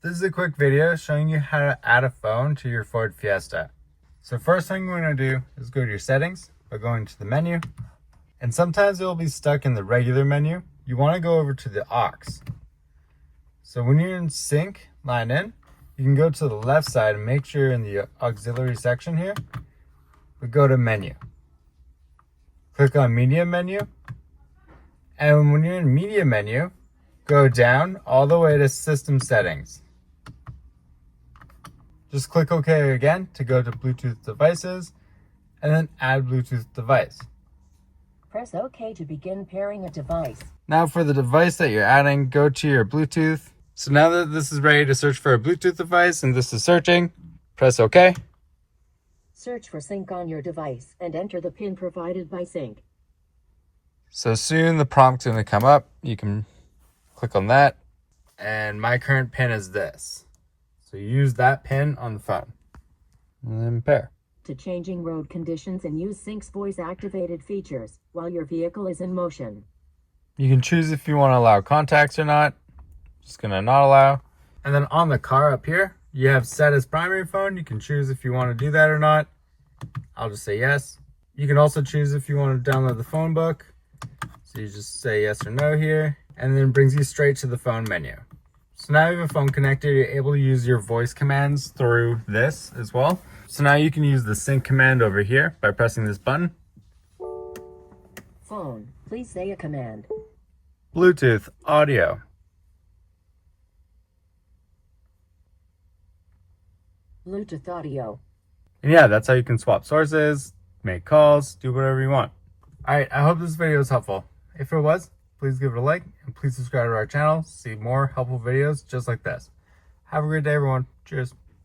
This is a quick video showing you how to add a phone to your Ford Fiesta. So first thing we're going to do is go to your settings by going to the menu. And sometimes it will be stuck in the regular menu. You want to go over to the aux. So when you're in sync, line in, you can go to the left side and make sure you're in the auxiliary section here. But go to menu. Click on media menu. And when you're in media menu, go down all the way to system settings. Just click OK again to go to Bluetooth devices and then add Bluetooth device. Press OK to begin pairing a device. Now for the device that you're adding, go to your Bluetooth. So now that this is ready to search for a Bluetooth device and this is searching, press OK. Search for sync on your device and enter the PIN provided by sync. So soon the prompt's going to come up. You can click on that. And my current PIN is this. So use that PIN on the phone. And then pair. To changing road conditions and use Sync's voice activated features while your vehicle is in motion. You can choose if you want to allow contacts or not. Just going to not allow. And then on the car up here, you have set as primary phone. You can choose if you want to do that or not. I'll just say yes. You can also choose if you want to download the phone book. So you just say yes or no here. And then it brings you straight to the phone menu. So now you have a phone connector, you're able to use your voice commands through this as well. So now you can use the sync command over here by pressing this button. Phone, please say a command. Bluetooth audio. Bluetooth audio. And yeah, that's how you can swap sources, make calls, do whatever you want. Alright, I hope this video was helpful. If it was, please give it a like and please subscribe to our channel to see more helpful videos just like this. Have a great day, everyone. Cheers.